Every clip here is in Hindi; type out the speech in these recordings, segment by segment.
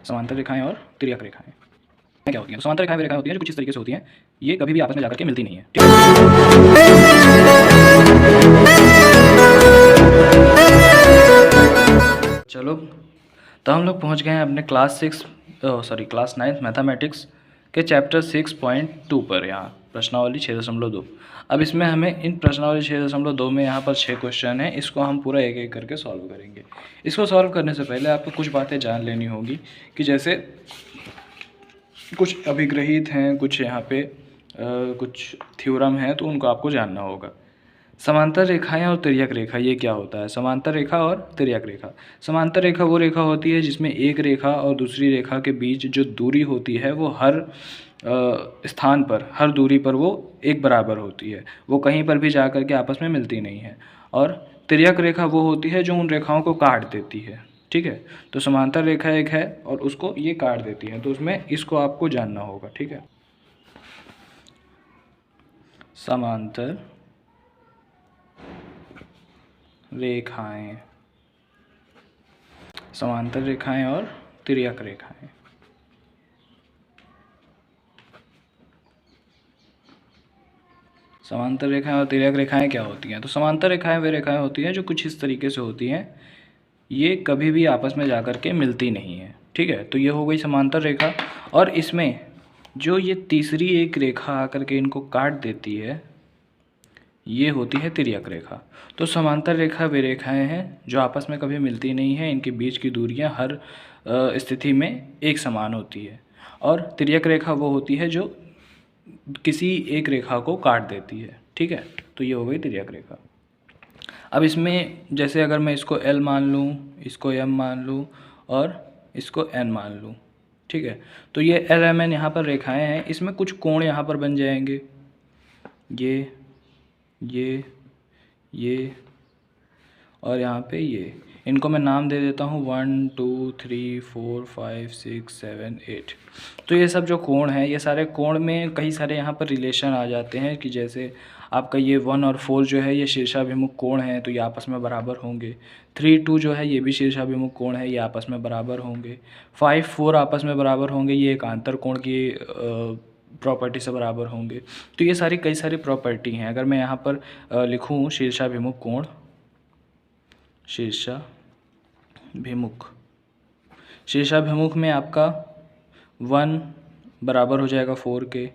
समांतर रेखाएं और तिर्यक रेखाएं क्या होती हैं? तो समांतर रेखाएं वे रेखाएं होती हैं जो कुछ इस तरीके से होती हैं, ये कभी भी आपस में जाकर के मिलती नहीं है, ठीक है। चलो, तो हम लोग पहुंच गए हैं अपने क्लास 9 मैथमेटिक्स के चैप्टर 6.2 पर। यहाँ प्रश्नावली 6.2। अब इसमें हमें इन प्रश्नावली 6.2 में यहाँ पर 6 क्वेश्चन हैं, इसको हम पूरा एक एक करके सॉल्व करेंगे। इसको सॉल्व करने से पहले आपको कुछ बातें जान लेनी होगी कि जैसे कुछ अभिग्रहित हैं, कुछ यहाँ पे कुछ थ्योरम हैं, तो उनको आपको जानना होगा। समांतर रेखाएं और तिर्यक रेखा, ये क्या होता है? समांतर रेखा और तिर्यक रेखा। समांतर रेखा वो रेखा होती है जिसमें एक रेखा और दूसरी रेखा के बीच जो दूरी होती है वो हर स्थान पर, हर दूरी पर वो एक बराबर होती है, वो कहीं पर भी जा कर के आपस में मिलती नहीं है। और तिर्यक रेखा वो होती है जो उन रेखाओं को काट देती है, ठीक है। तो समांतर रेखा एक है और उसको ये काट देती है, तो उसमें इसको आपको जानना होगा, ठीक है। समांतर रेखाएं, समांतर रेखाएं और तिर्यक रेखाएं। समांतर रेखाएं और तिर्यक रेखाएं क्या होती हैं? तो समांतर रेखाएं वे रेखाएं होती हैं जो कुछ इस तरीके से होती हैं, ये कभी भी आपस में जाकर के मिलती नहीं है, ठीक है। तो ये हो गई समांतर रेखा, और इसमें जो ये तीसरी एक रेखा आकर के इनको काट देती है, ये होती है तिर्यक रेखा। तो समांतर रेखा वे रेखाएं हैं जो आपस में कभी मिलती नहीं है, इनके बीच की दूरियां हर स्थिति में एक समान होती है। और तिर्यक रेखा वो होती है जो किसी एक रेखा को काट देती है, ठीक है। तो ये हो गई तिर्यक रेखा। अब इसमें जैसे अगर मैं इसको L मान लूँ, इसको M मान लूँ और इसको N मान लूँ, ठीक है। तो ये L M N यहाँ पर रेखाएं हैं, इसमें कुछ कोण यहाँ पर बन जाएंगे, ये और यहाँ पे ये। इनको मैं नाम दे देता हूँ 1 2 3 4 5 6 7 8। तो ये सब जो कोण हैं, ये सारे कोण में कई सारे यहाँ पर रिलेशन आ जाते हैं कि जैसे आपका ये 1 और 4 जो है ये शीर्षाभिमुख कोण है, तो ये आपस में बराबर होंगे। 3 2 जो है ये भी शीर्षाभिमुख कोण है, ये आपस में बराबर होंगे। 5 4 आपस में बराबर होंगे, ये एकांतर कोण की प्रॉपर्टी से बराबर होंगे। तो ये सारी कई सारी प्रॉपर्टी हैं। अगर मैं यहाँ पर लिखूँ शीर्षाभिमुख कोण, शीर्षाभिमुख में आपका 1 बराबर हो जाएगा 4 के,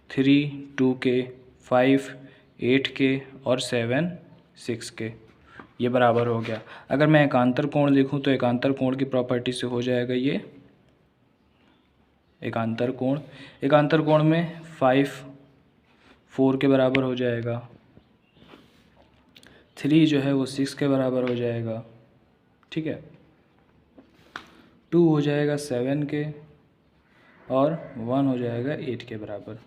3 2 के, 5 8 के और 7 6 के, ये बराबर हो गया। अगर मैं एकांतर कोण लिखूं तो एकांतर कोण की प्रॉपर्टी से हो जाएगा ये एकांतर कोण में 5 4 के बराबर हो जाएगा, 3 जो है वो 6 के बराबर हो जाएगा, ठीक है। 2 हो जाएगा 7 के और 1 हो जाएगा 8 के बराबर।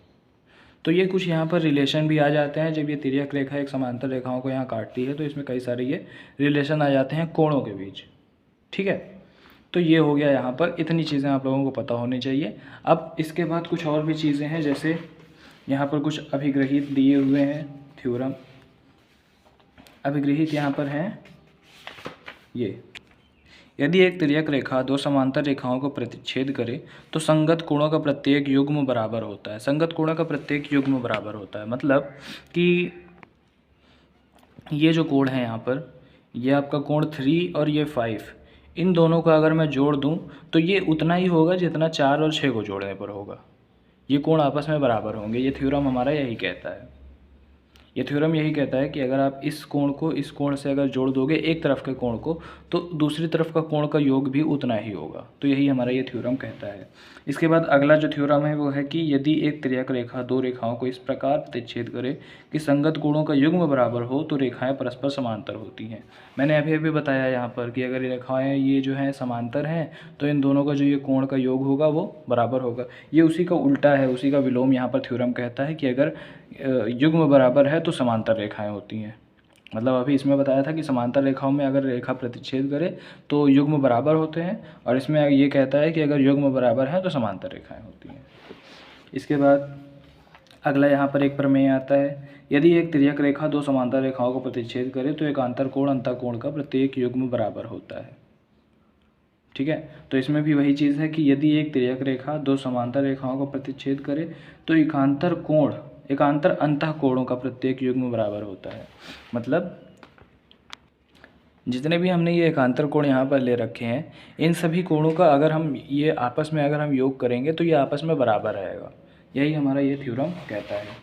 तो ये कुछ यहाँ पर रिलेशन भी आ जाते हैं। जब ये तिर्यक रेखा एक समांतर रेखाओं को यहाँ काटती है तो इसमें कई सारे ये रिलेशन आ जाते हैं कोणों के बीच, ठीक है। तो ये हो गया, यहाँ पर इतनी चीज़ें आप लोगों को पता होनी चाहिए। अब इसके बाद कुछ और भी चीज़ें हैं, जैसे यहाँ पर कुछ अभिग्रहित दिए हुए हैं थ्योरम। अभिग्रहित यहाँ पर हैं ये, यदि एक तिर्यक रेखा दो समांतर रेखाओं को प्रतिच्छेद करे तो संगत कोणों का प्रत्येक युग्म बराबर होता है। संगत कोणों का प्रत्येक युग्म बराबर होता है मतलब कि ये जो कोण है यहाँ पर, ये आपका कोण 3 और ये 5, इन दोनों का अगर मैं जोड़ दूँ तो ये उतना ही होगा जितना 4 और 6 को जोड़ने पर होगा। ये कोण आपस में बराबर होंगे। ये थ्योरम हमारा यही कहता है। ये थ्योरम यही कहता है कि अगर आप इस कोण को इस कोण से अगर जोड़ दोगे एक तरफ के कोण को, तो दूसरी तरफ का कोण का योग भी उतना ही होगा। तो यही हमारा ये थ्योरम कहता है। इसके बाद अगला जो थ्योरम है वो है कि यदि एक तिर्यक रेखा दो रेखाओं को इस प्रकार प्रतिच्छेद करे कि संगत कोणों का युग्म बराबर हो तो रेखाएं परस्पर समांतर होती हैं। मैंने अभी अभी बताया यहाँ पर कि अगर ये रेखाएं ये जो हैं समांतर हैं तो इन दोनों का जो ये कोण का योग होगा वो बराबर होगा। ये उसी का उल्टा है, उसी का विलोम यहाँ पर थ्योरम कहता है कि अगर युग्म बराबर है तो समांतर रेखाएं होती हैं। मतलब अभी इसमें बताया था कि समांतर रेखाओं में अगर रेखा प्रतिच्छेद करे तो युग्म बराबर होते हैं, और इसमें ये कहता है कि अगर युग्म बराबर है तो समांतर रेखाएं होती हैं। इसके बाद अगला यहाँ पर एक प्रमेय आता है, यदि एक तिर्यक रेखा दो समांतर रेखाओं को प्रतिच्छेद करे तो एकांतर कोण अंतः कोण का प्रत्येक युग्म बराबर होता है। ठीक है। तो इसमें भी वही चीज़ है कि यदि एक तिर्यक रेखा दो समांतर रेखाओं को प्रतिच्छेद करे तो एकांतर अंतःकोणों का प्रत्येक युग्म बराबर होता है। मतलब जितने भी हमने ये एकांतर कोण यहाँ पर ले रखे हैं, इन सभी कोणों का अगर हम ये आपस में अगर हम योग करेंगे तो ये आपस में बराबर रहेगा। यही हमारा ये थ्योरम कहता है।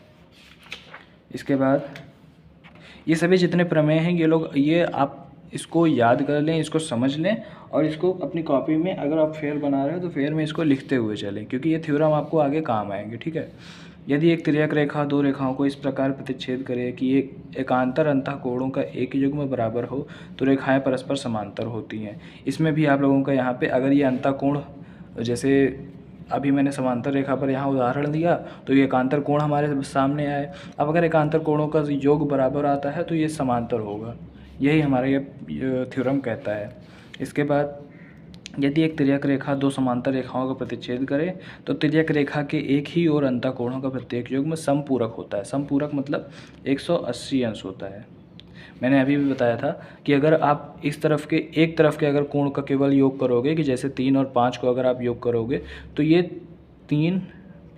इसके बाद ये सभी जितने प्रमेय हैं ये आप इसको याद कर लें, इसको समझ लें और इसको अपनी कॉपी में अगर आप फेयर बना रहे हो तो फेयर में इसको लिखते हुए चलें, क्योंकि ये थ्योरम आपको आगे काम आएंगे। ठीक है। यदि एक तिर्यक रेखा दो रेखाओं को इस प्रकार प्रतिच्छेद करे कि एक एकांतर अंतःकोणों का एक युग्म बराबर हो तो रेखाएं परस्पर समांतर होती हैं। इसमें भी आप लोगों का यहाँ पे अगर ये अंतःकोण, जैसे अभी मैंने समांतर रेखा पर यहाँ उदाहरण दिया तो ये एकांतर कोण हमारे सामने आए। अब अगर एकांतर कोणों का योग बराबर आता है तो ये समांतर होगा। यही हमारा ये थ्योरम कहता है। इसके बाद यदि एक तिर्यक रेखा दो समांतर रेखाओं का प्रतिच्छेद करे तो तिर्यक रेखा के एक ही ओर अंतःकोणों का प्रत्येक युग्म समपूरक होता है। समपूरक मतलब 180 अंश होता है। मैंने अभी भी बताया था कि अगर आप इस तरफ के एक तरफ के अगर कोण का केवल योग करोगे, कि जैसे 3 और 5 को अगर आप योग करोगे तो ये 3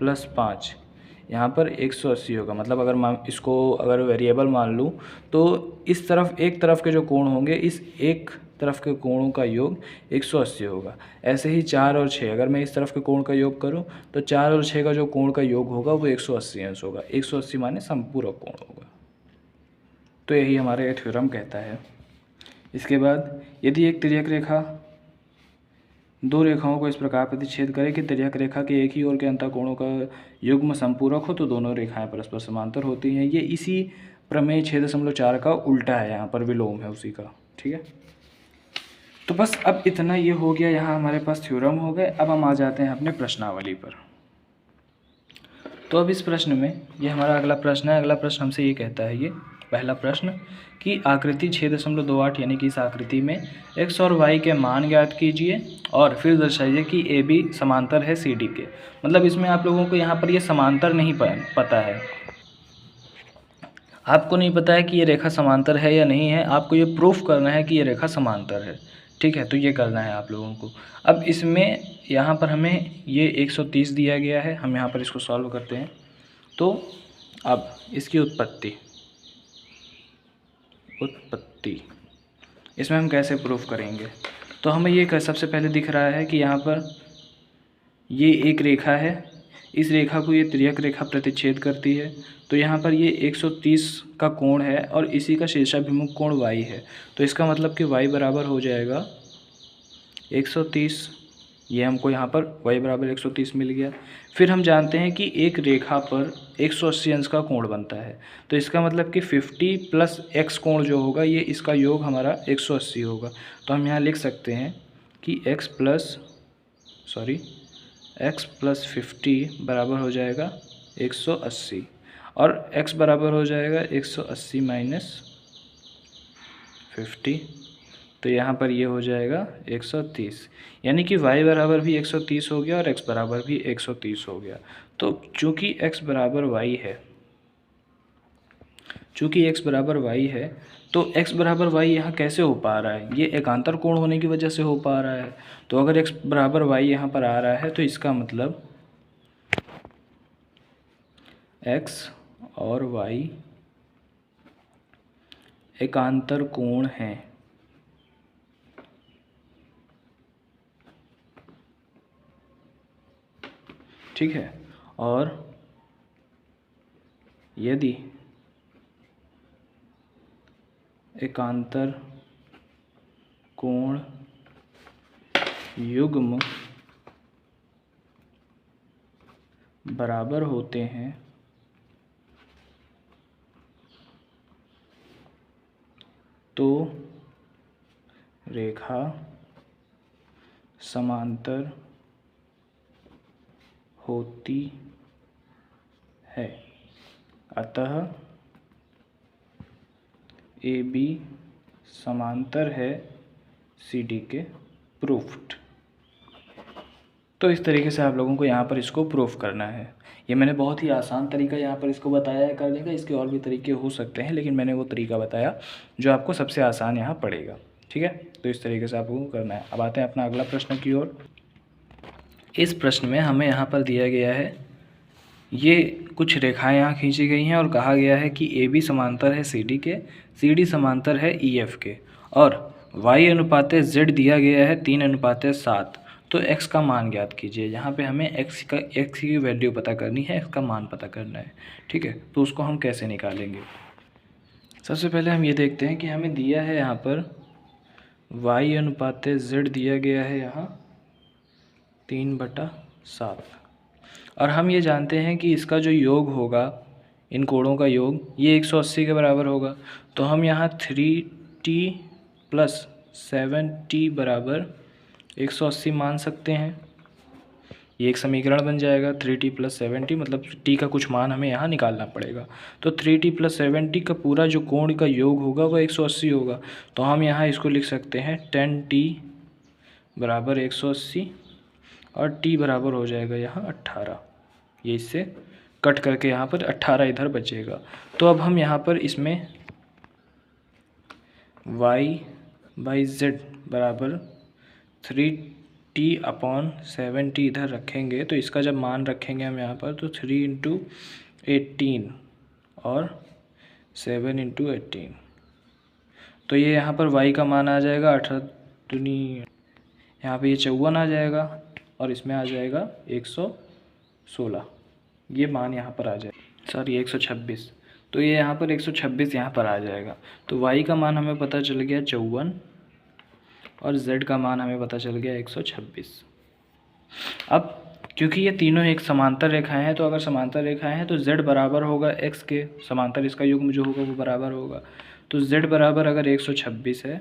+ 5 यहाँ पर 180 होगा। मतलब अगर इसको अगर वेरिएबल मान लूँ तो इस तरफ एक तरफ के जो कोण होंगे, इस एक तरफ के कोणों का योग 180 होगा। ऐसे ही 4 और 6 अगर मैं इस तरफ के कोण का योग करूं तो 4 और 6 का जो कोण का योग होगा वो 180 अंश होगा। 180 माने समपूरक कोण होगा। तो यही हमारा ये थ्योरम कहता है। इसके बाद यदि एक तिर्यक रेखा दो रेखाओं को इस प्रकार प्रतिच्छेद करे कि तिर्यक रेखा के एक ही ओर के अंतःकोणों का युग्म समपूरक हो तो दोनों रेखाएं परस्पर समांतर होती हैं। ये इसी प्रमेय 6.4 का उल्टा है, यहाँ पर विलोम है उसी का। ठीक है। तो बस अब इतना ये हो गया, यहाँ हमारे पास थ्योरम हो गए। अब हम आ जाते हैं अपने प्रश्नावली पर। तो अब इस प्रश्न में ये हमारा अगला प्रश्न है। अगला प्रश्न हमसे ये कहता है, ये पहला प्रश्न कि आकृति 6.28 यानी कि इस आकृति में x और y के मान ज्ञात कीजिए और फिर दर्शाइए कि AB समांतर है CD के। मतलब इसमें आप लोगों को यहाँ पर ये समांतर नहीं पता है, आपको नहीं पता है कि ये रेखा समांतर है या नहीं है। आपको ये प्रूफ करना है कि ये रेखा समांतर है। ठीक है। तो ये करना है आप लोगों को। अब इसमें यहाँ पर हमें ये 130 दिया गया है, हम यहाँ पर इसको सॉल्व करते हैं। तो अब इसकी उत्पत्ति इसमें हम कैसे प्रूफ करेंगे? तो हमें ये सबसे पहले दिख रहा है कि यहाँ पर ये एक रेखा है, इस रेखा को ये तिर्यक रेखा प्रतिच्छेद करती है। तो यहाँ पर ये 130 का कोण है और इसी का शीर्षाभिमुख कोण y है। तो इसका मतलब कि y बराबर हो जाएगा 130। ये हमको यहाँ पर y बराबर 130 मिल गया। फिर हम जानते हैं कि एक रेखा पर 180 अंश का कोण बनता है। तो इसका मतलब कि 50 + x कोण जो होगा ये इसका योग हमारा 180 होगा। तो हम यहाँ लिख सकते हैं कि x + 50 बराबर हो जाएगा 180 और x बराबर हो जाएगा 180 - 50। तो यहाँ पर ये हो जाएगा 130, यानी कि y बराबर भी 130 हो गया और x बराबर भी 130 हो गया। तो चूँकि x बराबर y है तो x बराबर y यहाँ कैसे हो पा रहा है? ये एकांतर कोण होने की वजह से हो पा रहा है। तो अगर x बराबर y यहाँ पर आ रहा है तो इसका मतलब x और y एकांतर कोण हैं। ठीक है। और यदि एकांतर कोण युग्म बराबर होते हैं तो रेखा समांतर होती है। अतः AB समांतर है CD के। प्रूफ्ड। तो इस तरीके से आप लोगों को यहाँ पर इसको प्रूफ करना है। ये मैंने बहुत ही आसान तरीका यहाँ पर इसको बताया है करने का। इसके और भी तरीके हो सकते हैं लेकिन मैंने वो तरीका बताया जो आपको सबसे आसान यहाँ पड़ेगा। ठीक है, तो इस तरीके से आपको करना है। अब आते हैं अपना अगला प्रश्न की ओर। इस प्रश्न में हमें यहाँ पर दिया गया है, ये कुछ रेखाएं यहाँ खींची गई हैं और कहा गया है कि ए बी समांतर है सी डी के, सी डी समांतर है ई एफ के, और y अनुपात z दिया गया है 3:7। तो x का मान ज्ञात कीजिए। यहाँ पे हमें x की वैल्यू पता करनी है, x का मान पता करना है। ठीक है, तो उसको हम कैसे निकालेंगे? सबसे पहले हम ये देखते हैं कि हमें दिया है यहाँ पर y अनुपात z दिया गया है यहाँ 3/7, और हम ये जानते हैं कि इसका जो योग होगा, इन कोणों का योग, ये 180 के बराबर होगा। तो हम यहाँ 3t + 7t बराबर 180 मान सकते हैं। ये एक समीकरण बन जाएगा। 3t + 7t मतलब t का कुछ मान हमें यहाँ निकालना पड़ेगा। तो 3t + 7t का पूरा जो कोण का योग होगा वो 180 होगा। तो हम यहाँ इसको लिख सकते हैं 10t बराबर 180, और t बराबर हो जाएगा यहाँ 18। ये इससे कट करके यहाँ पर 18 इधर बचेगा। तो अब हम यहाँ पर इसमें y/z बराबर 3t/7t इधर रखेंगे। तो इसका जब मान रखेंगे हम यहाँ पर, तो 3 × 18 और 7 × 18, तो ये यहाँ पर y का मान आ जाएगा 18 दूनी, यहाँ पे ये 54 आ जाएगा, और इसमें आ जाएगा 116। ये मान यहाँ पर आ जाएगा, सॉरी 126। तो ये यहाँ पर 126 यहाँ पर आ जाएगा। तो y का मान हमें पता चल गया 54, और z का मान हमें पता चल गया 126। अब क्योंकि ये तीनों एक समांतर रेखाएं हैं, तो अगर समांतर रेखाएं हैं तो z बराबर होगा x के, समांतर इसका युग्म जो होगा वो बराबर होगा। तो z बराबर अगर 126 है,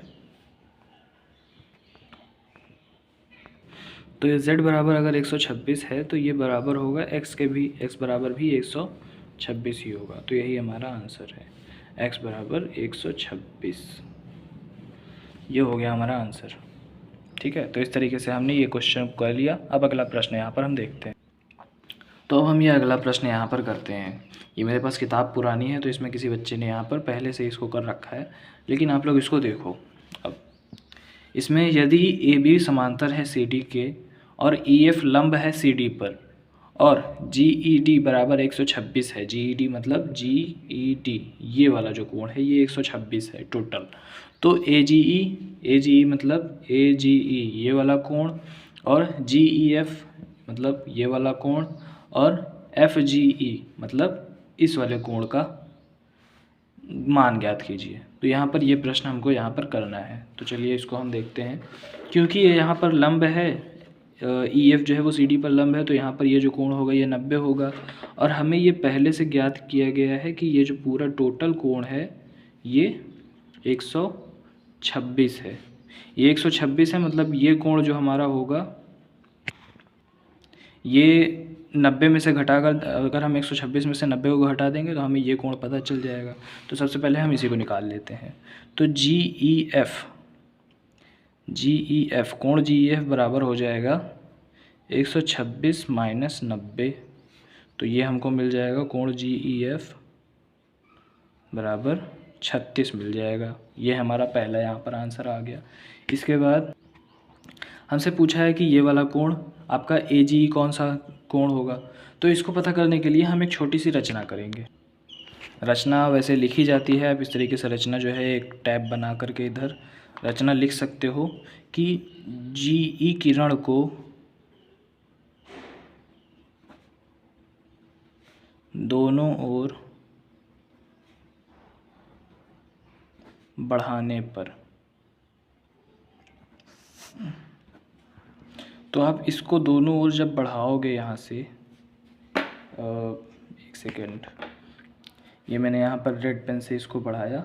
तो ये z बराबर अगर 126 है, तो ये बराबर होगा x के भी, x बराबर भी 126 ही होगा। तो यही हमारा आंसर है, x बराबर 126। ये हो गया हमारा आंसर। ठीक है, तो इस तरीके से हमने ये क्वेश्चन कर लिया। अब अगला प्रश्न यहाँ पर हम देखते हैं। तो अब हम ये अगला प्रश्न यहाँ पर करते हैं। ये मेरे पास किताब पुरानी है, तो इसमें किसी बच्चे ने यहाँ पर पहले से इसको कर रखा है, लेकिन आप लोग इसको देखो। अब इसमें यदि ए बी समांतर है सी डी के, और ई एफ लंब है सी डी पर, और जी ई डी बराबर 126 है। जी ई डी मतलब जी ई डी, ये वाला जो कोण है ये 126 है टोटल। तो ए जी ई मतलब ए जी ई ये वाला कोण, और जी ई एफ मतलब ये वाला कोण, और एफ जी ई मतलब इस वाले कोण का मान ज्ञात कीजिए। तो यहाँ पर ये प्रश्न हमको यहाँ पर करना है। तो चलिए इसको हम देखते हैं। क्योंकि ये यहाँ पर लंब है, ई एफ जो है वो सी डी पर लंब है, तो यहाँ पर ये जो कोण होगा ये 90 होगा। और हमें ये पहले से ज्ञात किया गया है कि ये जो पूरा टोटल कोण है ये 126 है। ये 126 है, मतलब ये कोण जो हमारा होगा ये 90 में से घटाकर, अगर हम 126 में से 90 को घटा देंगे तो हमें ये कोण पता चल जाएगा। तो सबसे पहले हम इसी को निकाल लेते हैं। तो जी ई एफ कोण जी ई एफ बराबर हो जाएगा 126 - 90। तो ये हमको मिल जाएगा कोण जी ई एफ बराबर 36 मिल जाएगा। ये हमारा पहला यहाँ पर आंसर आ गया। इसके बाद हमसे पूछा है कि ये वाला कोण आपका ए जी ई कौन सा कोण होगा। तो इसको पता करने के लिए हम एक छोटी सी रचना करेंगे। रचना वैसे लिखी जाती है, आप इस तरीके से रचना जो है एक टैब बना करके इधर रचना लिख सकते हो कि जी ई किरण को दोनों ओर बढ़ाने पर, तो आप इसको दोनों ओर जब बढ़ाओगे यहाँ से, एक सेकेंड, ये मैंने यहाँ पर रेड पेन से इसको बढ़ाया।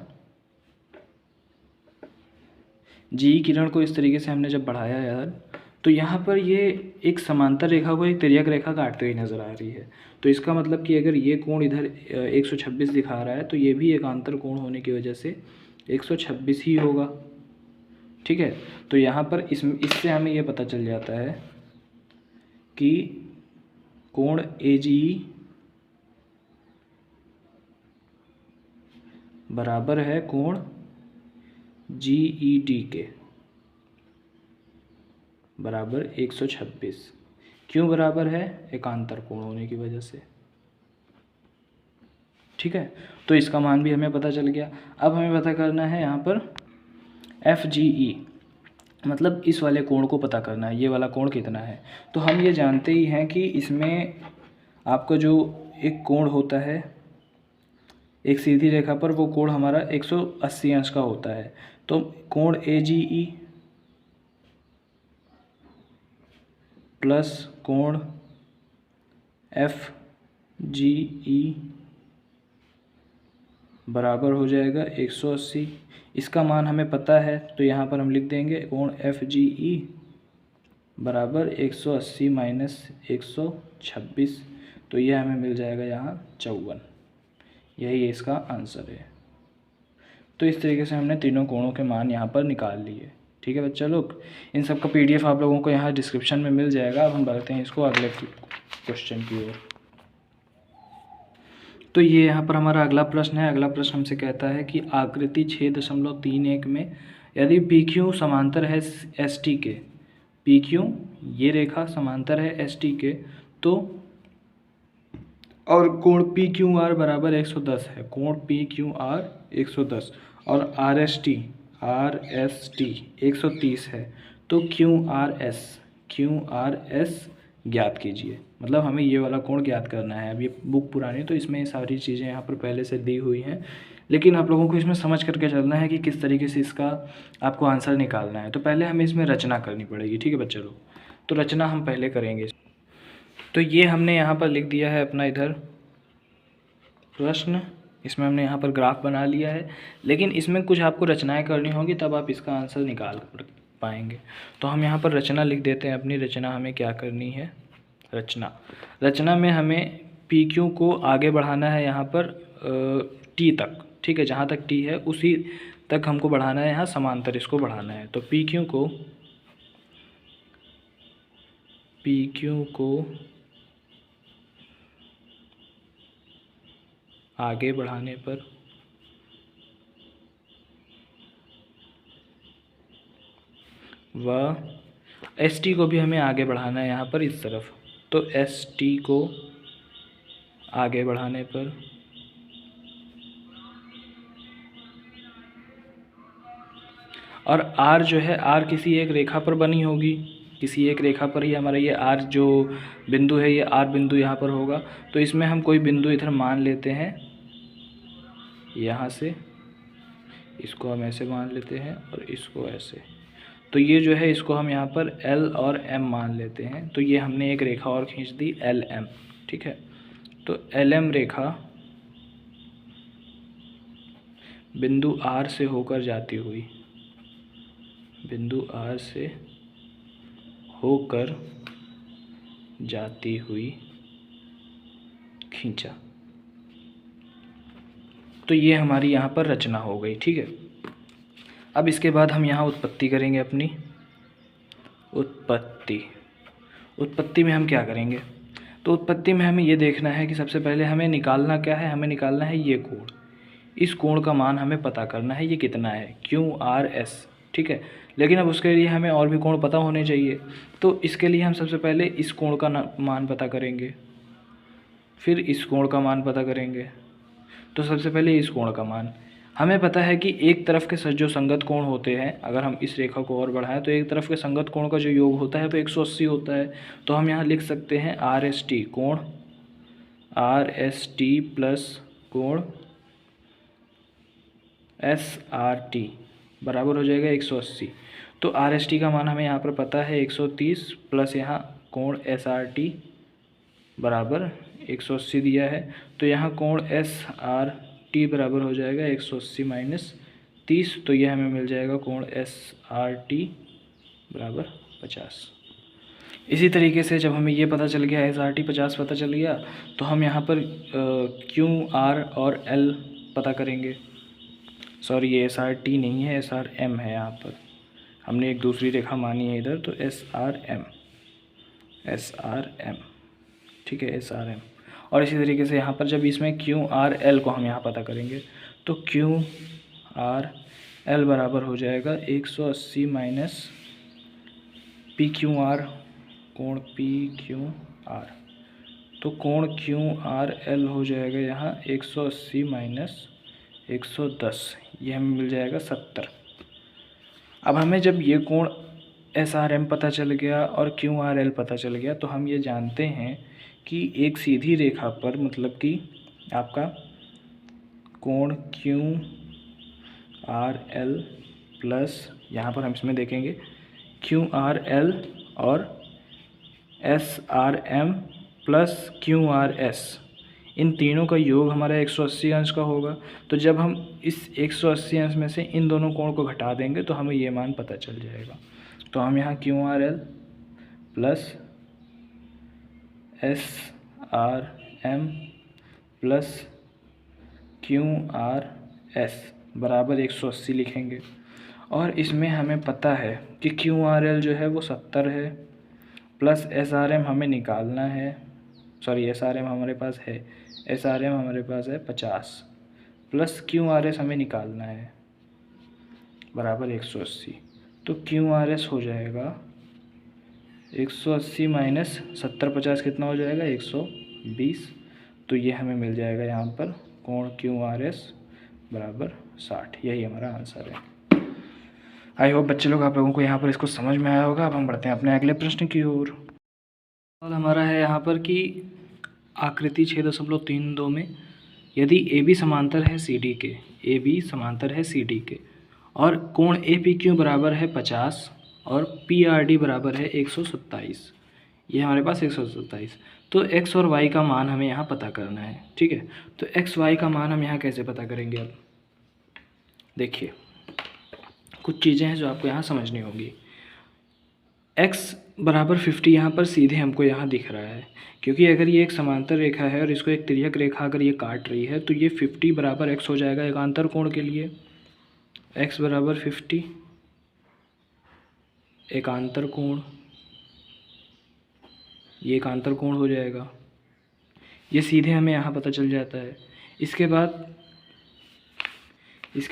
जी किरण को इस तरीके से हमने जब बढ़ाया यार, तो यहाँ पर ये एक समांतर रेखा को एक तिर्यक रेखा काटते हुए नज़र आ रही है। तो इसका मतलब कि अगर ये कोण इधर 126 दिखा रहा है, तो ये भी एक आंतर कोण होने की वजह से 126 ही होगा। ठीक है, तो यहाँ पर इससे हमें ये पता चल जाता है कि कोण ए जी बराबर है कोण जी ई डी के। बराबर 126। क्यों बराबर है? एकांतर कोण होने की वजह से। ठीक है, तो इसका मान भी हमें पता चल गया। अब हमें पता करना है यहाँ पर FGE, मतलब इस वाले कोण को पता करना है, ये वाला कोण कितना है। तो हम ये जानते ही हैं कि इसमें आपका जो एक कोण होता है एक सीधी रेखा पर, वो कोण हमारा 180 अंश का होता है। तो कोण AGE प्लस कोण FGE बराबर हो जाएगा 180। इसका मान हमें पता है, तो यहाँ पर हम लिख देंगे कोण FGE बराबर 180 माइनस 126, तो यह हमें मिल जाएगा यहाँ 54। यही इसका आंसर है। तो इस तरीके से हमने तीनों कोणों के मान यहाँ पर निकाल लिए। ठीक है बच्चा लोग, इन सब का PDF आप लोगों को यहाँ डिस्क्रिप्शन में मिल जाएगा। अब हम बढ़ते हैं इसको अगले क्वेश्चन की ओर। तो ये यहाँ पर हमारा अगला प्रश्न है। अगला प्रश्न हमसे कहता है कि आकृति 6.31 में यदि PQ समांतर है ST के, PQ ये रेखा समांतर है ST के, तो और कोण PQR बराबर 110 है, कोण PQR 110 और RST 130 है, तो QRS ज्ञात कीजिए। मतलब हमें ये वाला कोण ज्ञात करना है। अब ये बुक पुरानी, तो इसमें सारी चीज़ें यहाँ पर पहले से दी हुई हैं, लेकिन आप लोगों को इसमें समझ करके चलना है कि किस तरीके से इसका आपको आंसर निकालना है। तो पहले हमें इसमें रचना करनी पड़ेगी। ठीक है बच्चे लोग, तो रचना हम पहले करेंगे। तो ये हमने यहाँ पर लिख दिया है अपना इधर प्रश्न, इसमें हमने यहाँ पर ग्राफ बना लिया है, लेकिन इसमें कुछ आपको रचनाएं करनी होगी, तब आप इसका आंसर निकाल पाएंगे। तो हम यहाँ पर रचना लिख देते हैं। अपनी रचना हमें क्या करनी है? रचना में हमें PQ को आगे बढ़ाना है यहाँ पर T तक। ठीक है, जहाँ तक T है उसी तक हमको बढ़ाना है, यहाँ समांतर इसको बढ़ाना है। तो PQ को आगे बढ़ाने पर व ST को भी हमें आगे बढ़ाना है यहाँ पर इस तरफ। तो ST को आगे बढ़ाने पर और R जो है, R किसी एक रेखा पर बनी होगी, किसी एक रेखा पर ही हमारा ये R जो बिंदु है, ये R बिंदु यहाँ पर होगा। तो इसमें हम कोई बिंदु इधर मान लेते हैं, यहाँ से इसको हम ऐसे मान लेते हैं और इसको ऐसे। तो ये जो है इसको हम यहाँ पर L और M मान लेते हैं। तो ये हमने एक रेखा और खींच दी LM। ठीक है, तो LM रेखा बिंदु R से होकर जाती हुई, बिंदु R से होकर जाती हुई खींचा। तो ये हमारी यहाँ पर रचना हो गई। ठीक है, अब इसके बाद हम यहाँ उत्पत्ति करेंगे अपनी। उत्पत्ति में हम क्या करेंगे? तो उत्पत्ति में हमें ये देखना है कि सबसे पहले हमें निकालना क्या है? हमें निकालना है ये कोण। इस कोण का मान हमें पता करना है, ये कितना है? QRS। ठीक है, लेकिन अब उसके लिए हमें और भी कोण पता होने चाहिए। तो इसके लिए हम सबसे पहले इस कोण का मान पता करेंगे, फिर इस कोण का मान पता करेंगे। तो सबसे पहले इस कोण का मान हमें पता है कि एक तरफ के जो संगत कोण होते हैं, अगर हम इस रेखा को और बढ़ाएं तो एक तरफ के संगत कोण का जो योग होता है तो 180 होता है। तो हम यहाँ लिख सकते हैं RST, कोण RST प्लस कोण SRT बराबर हो जाएगा 180। तो RST का मान हमें यहाँ पर पता है 130 प्लस यहाँ कोण SRT बराबर 180 दिया है। तो यहाँ कोण SRT बराबर हो जाएगा 180 माइनस 30। तो यह हमें मिल जाएगा कोण SRT बराबर 50। इसी तरीके से जब हमें ये पता चल गया, SRT 50 पता चल गया, तो हम यहाँ पर QR और L पता करेंगे। सॉरी, ये SRT नहीं है, SRM है। यहाँ पर हमने एक दूसरी रेखा मानी है इधर, तो SRM। ठीक है, SRM। और इसी तरीके से यहाँ पर जब इसमें QRL को हम यहाँ पता करेंगे, तो QRL बराबर हो जाएगा 180 माइनस पी क्यू आर, कोण पी क्यू आर, तो कोण क्यू आर एल हो जाएगा यहाँ 180 माइनस 110, ये हमें मिल जाएगा 70। अब हमें जब ये कोण एस आर एम पता चल गया और क्यू आर एल पता चल गया, तो हम ये जानते हैं कि एक सीधी रेखा पर, मतलब कि आपका कोण क्यू आर एल प्लस, यहाँ पर हम इसमें देखेंगे क्यू आर एल और S R M plus Q R S, इन तीनों का योग हमारा 180 अंश का होगा। तो जब हम इस 180 अंश में से इन दोनों कोण को घटा देंगे तो हमें ये मान पता चल जाएगा। तो हम यहाँ Q R L plus S R M plus Q R S बराबर 180 लिखेंगे। और इसमें हमें पता है कि क्यू आर एल जो है वो 70 है, प्लस एस आर एम हमें निकालना है, सॉरी एस आर एम हमारे पास है, एस आर एम हमारे पास है 50, प्लस क्यू आर एस हमें निकालना है बराबर 180। तो क्यू आर एस हो जाएगा 180 माइनस 70, 50 कितना हो जाएगा 120। तो ये हमें मिल जाएगा यहाँ पर कोण क्यू आर एस बराबर 60। यही हमारा आंसर है। आई होप बच्चे लोग आप लोगों को यहाँ पर इसको समझ में आया होगा। अब हम बढ़ते हैं अपने अगले प्रश्न की ओर। सवाल हमारा है यहाँ पर कि आकृति 6.32 में यदि ए बी समांतर है सी डी के, ए बी समांतर है सी डी के और कोण ए पी क्यू बराबर है 50 और पी आर डी बराबर है 127, ये हमारे पास 127, तो एक्स और वाई का मान हमें यहाँ पता करना है। ठीक है, तो एक्स वाई का मान हम यहाँ कैसे पता करेंगे? अब देखिए कुछ चीज़ें हैं जो आपको यहाँ समझनी होगी। x बराबर 50 यहाँ पर सीधे हमको यहाँ दिख रहा है, क्योंकि अगर ये एक समांतर रेखा है और इसको एक तिर्यक रेखा अगर ये काट रही है तो ये 50 बराबर x हो जाएगा एकांतर कोण के लिए। x बराबर 50 एकांतर कोण, ये एकांतर कोण हो जाएगा, ये सीधे हमें यहाँ पता चल जाता है। इसके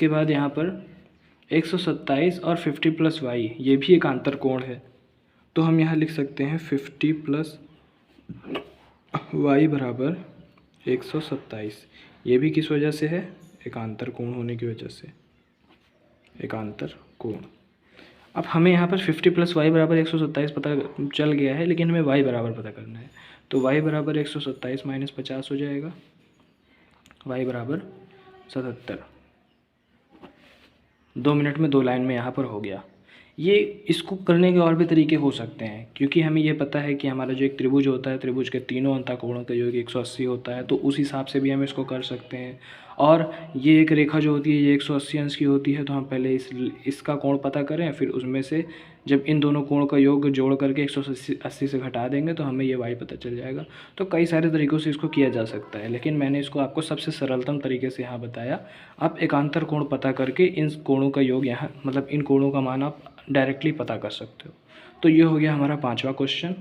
बाद यहाँ पर 127 और 50 प्लस वाई, ये भी एकांतर कोण है, तो हम यहाँ लिख सकते हैं 50 प्लस वाई बराबर 127। ये भी किस वजह से है? एकांतर कोण होने की वजह से, एकांतर कोण। अब हमें यहाँ पर 50 प्लस वाई बराबर 127 पता चल गया है, लेकिन हमें वाई बराबर पता करना है। तो वाई बराबर 127 माइनस 50 हो जाएगा, वाई बराबर 77। 2 मिनट में 2 लाइन में यहाँ पर हो गया। ये इसको करने के और भी तरीके हो सकते हैं, क्योंकि हमें ये पता है कि हमारा जो एक त्रिभुज होता है, त्रिभुज के तीनों अंतःकोणों का योग 180 होता है, तो उस हिसाब से भी हम इसको कर सकते हैं। और ये एक रेखा जो होती है ये 180 अंश की होती है, तो हम पहले इसका कोण पता करें, फिर उसमें से जब इन दोनों कोण का योग जोड़ करके 180 से घटा देंगे तो हमें ये वाई पता चल जाएगा। तो कई सारे तरीक़ों से इसको किया जा सकता है, लेकिन मैंने इसको आपको सबसे सरलतम तरीके से यहाँ बताया। आप एकांतर कोण पता करके इन कोणों का योग यहाँ, मतलब इन कोणों का मान आप डायरेक्टली पता कर सकते हो। तो ये हो गया हमारा 5वां क्वेश्चन।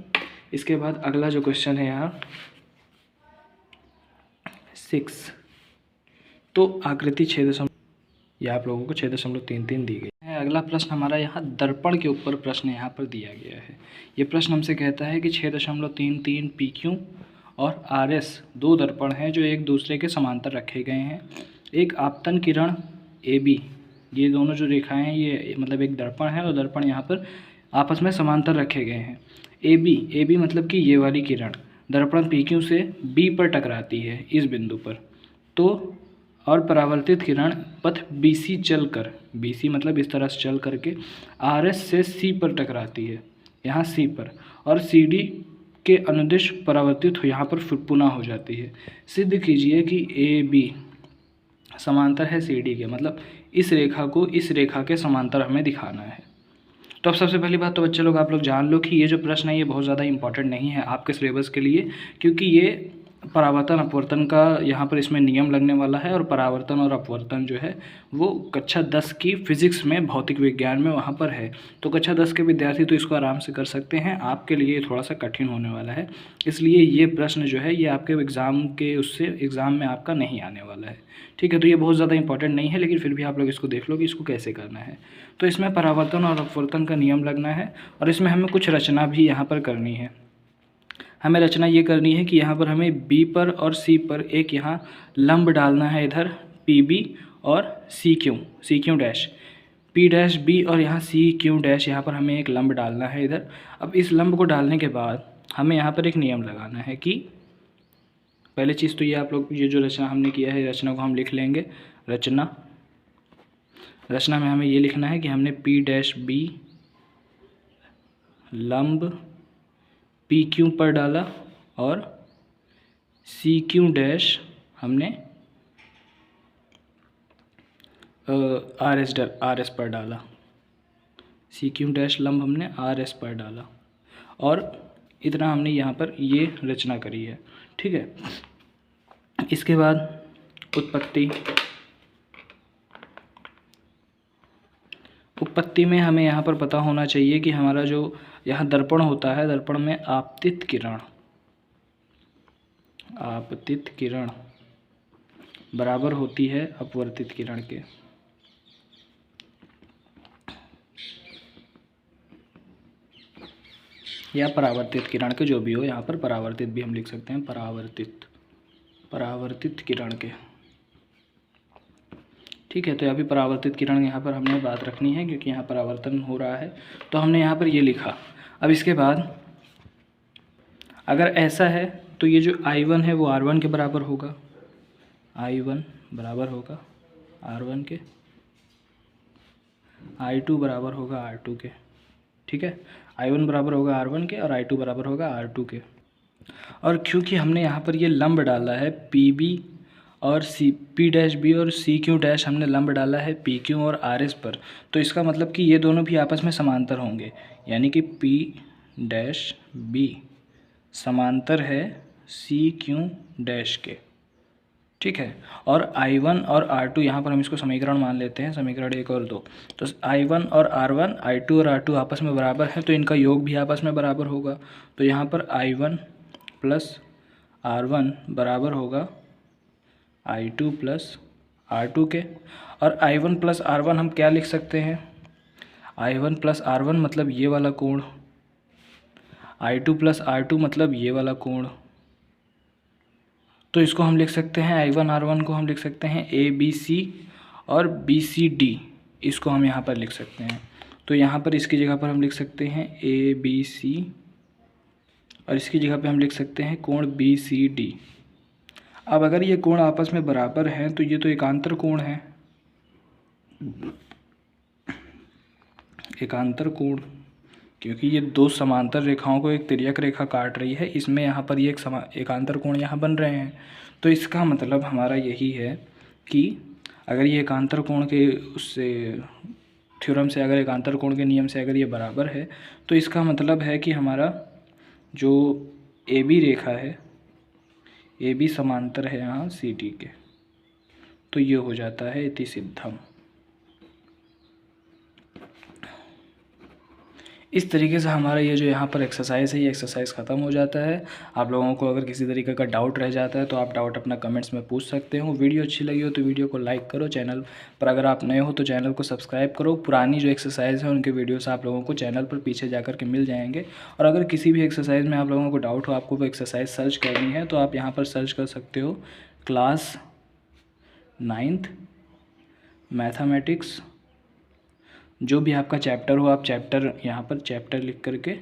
इसके बाद अगला जो क्वेश्चन है यहाँ 6, तो आकृति 6 या आप लोगों को 6.33 दी गई है। अगला प्रश्न हमारा यहाँ दर्पण के ऊपर प्रश्न यहाँ पर दिया गया है। ये प्रश्न हमसे कहता है कि 6.33 पी क्यू और आर एस 2 दर्पण हैं जो एक दूसरे के समांतर रखे गए हैं। एक आपतन किरण ए बी, ये दोनों जो रेखाएं हैं ये मतलब एक दर्पण है और दर्पण यहाँ पर आपस में समांतर रखे गए हैं। ए बी मतलब कि ये वाली किरण दर्पण पी क्यू से बी पर टकराती है इस बिंदु पर, तो और परावर्तित किरण पथ बी सी चल कर, बी सी मतलब इस तरह से चल करके आर एस से सी पर टकराती है, यहाँ सी पर, और सी डी के अनुदिश परावर्तित यहाँ पर पुनः हो जाती है। सिद्ध कीजिए कि ए बी समांतर है सी डी के, मतलब इस रेखा को इस रेखा के समांतर हमें दिखाना है। तो अब सबसे पहली बात तो बच्चे लोग आप लोग जान लो कि ये जो प्रश्न है ये बहुत ज़्यादा इंपॉर्टेंट नहीं है आपके सिलेबस के लिए, क्योंकि ये परावर्तन अपवर्तन का यहाँ पर इसमें नियम लगने वाला है, और परावर्तन और अपवर्तन जो है वो कक्षा 10 की फिज़िक्स में, भौतिक विज्ञान में वहाँ पर है। तो कक्षा 10 के विद्यार्थी तो इसको आराम से कर सकते हैं, आपके लिए थोड़ा सा कठिन होने वाला है, इसलिए ये प्रश्न जो है ये आपके एग्ज़ाम के उससे एग्ज़ाम में आपका नहीं आने वाला है। ठीक है, तो ये बहुत ज़्यादा इंपॉर्टेंट नहीं है, लेकिन फिर भी आप लोग इसको देख लो कि इसको कैसे करना है। तो इसमें परावर्तन और अपवर्तन का नियम लगना है, और इसमें हमें कुछ रचना भी यहाँ पर करनी है। हमें रचना ये करनी है कि यहाँ पर हमें बी पर और सी पर एक यहाँ लंब डालना है, इधर पी बी और C Q dash, P dash B और यहाँ सी क्यू डैश, यहाँ पर हमें एक लंब डालना है इधर। अब इस लंब को डालने के बाद हमें यहाँ पर एक नियम लगाना है कि पहले चीज़ तो ये आप लोग ये जो रचना हमने किया है, रचना को हम लिख लेंगे। रचना में हमें ये लिखना है कि हमने पी डैश बी लंब पी क्यू पर डाला और सी क्यू डैश हमने आर एस पर डाला, सी क्यू डैश लंब हमने आर एस पर डाला, और इतना हमने यहाँ पर ये रचना करी है। ठीक है, इसके बाद उत्पत्ति में हमें यहाँ पर पता होना चाहिए कि हमारा जो यहाँ दर्पण होता है, दर्पण में आपतित किरण बराबर होती है अपवर्तित किरण के। या परावर्तित किरण के, जो भी हो, यहाँ पर परावर्तित भी हम लिख सकते हैं, परावर्तित किरण के। ठीक है, तो यहाँ भी परावर्तित किरण यहाँ पर हमने बात रखनी है, क्योंकि यहाँ परावर्तन हो रहा है, तो हमने यहाँ पर ये लिखा। अब इसके बाद अगर ऐसा है तो ये जो I1 है वो R1 के बराबर होगा, I1 बराबर होगा R1 के, I2 बराबर होगा R2 के। ठीक है, I1 बराबर होगा R1 के और I2 बराबर होगा R2 के। और क्योंकि हमने यहाँ पर ये लंब डाला है PB और P डैश बी और CQ डैश हमने लंब डाला है PQ और RS पर, तो इसका मतलब कि ये दोनों भी आपस में समांतर होंगे, यानी कि P डैश बी समांतर है CQ डैश के। ठीक है, और I1 और R2 यहाँ पर हम इसको समीकरण मान लेते हैं, समीकरण 1 और 2। तो I1 और R1, I2 और R2 आपस में बराबर हैं, तो इनका योग भी आपस में बराबर होगा। तो यहाँ पर I1 प्लस R1 बराबर होगा I2 प्लस R2 के। और I1 प्लस R1 हम क्या लिख सकते हैं, I1 प्लस R1 मतलब ये वाला कोण, I2 प्लस R2 मतलब ये वाला कोण। तो इसको हम लिख सकते हैं, I1 R1 को हम लिख सकते हैं ABC और BCD, इसको हम यहाँ पर लिख सकते हैं। तो यहाँ पर इसकी जगह पर हम लिख सकते हैं ABC और इसकी जगह पे हम लिख सकते हैं कोण BCD। अब अगर ये कोण आपस में बराबर हैं तो ये तो एकांतर कोण है, एकांतर कोण, क्योंकि ये दो समांतर रेखाओं को एक तिर्यक रेखा काट रही है, इसमें यहाँ पर ये एकांतर कोण यहाँ बन रहे हैं। तो इसका मतलब हमारा यही है कि अगर ये एकांतर कोण के उससे थ्योरम से, अगर एकांतर कोण के नियम से अगर ये बराबर है, तो इसका मतलब है कि हमारा जो AB रेखा है, AB समांतर है यहाँ CD के। तो ये हो जाता है इति सिद्धम। इस तरीके से हमारा ये जो यहाँ पर एक्सरसाइज है, ये एक्सरसाइज ख़त्म हो जाता है। आप लोगों को अगर किसी तरीके का डाउट रह जाता है तो आप डाउट अपना कमेंट्स में पूछ सकते हो। वीडियो अच्छी लगी हो तो वीडियो को लाइक करो, चैनल पर अगर आप नए हो तो चैनल को सब्सक्राइब करो। पुरानी जो एक्सरसाइज है उनके वीडियोस आप लोगों को चैनल पर पीछे जा के मिल जाएंगे। और अगर किसी भी एक्सरसाइज में आप लोगों को डाउट हो, आपको वो एक्सरसाइज सर्च करनी है, तो आप यहाँ पर सर्च कर सकते हो क्लास 9th मैथमेटिक्स, जो भी आपका चैप्टर हो, आप चैप्टर यहाँ पर चैप्टर लिख करके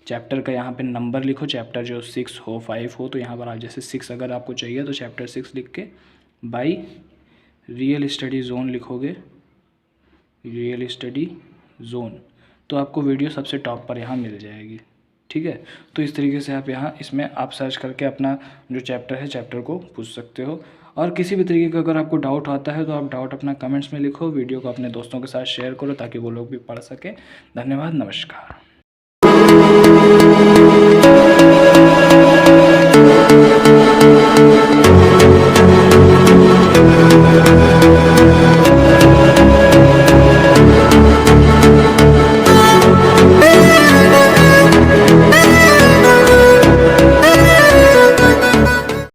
चैप्टर का यहाँ पे नंबर लिखो, चैप्टर जो 6 हो 5 हो, तो यहाँ पर आप जैसे 6 अगर आपको चाहिए तो चैप्टर 6 लिख के बाई रियल स्टडी जोन लिखोगे, रियल स्टडी जोन, तो आपको वीडियो सबसे टॉप पर यहाँ मिल जाएगी। ठीक है, तो इस तरीके से आप यहाँ इसमें आप सर्च करके अपना जो चैप्टर है चैप्टर को पूछ सकते हो। और किसी भी तरीके का अगर आपको डाउट आता है तो आप डाउट अपना कमेंट्स में लिखो, वीडियो को अपने दोस्तों के साथ शेयर करो ताकि वो लोग भी पढ़ सकें। धन्यवाद, नमस्कार।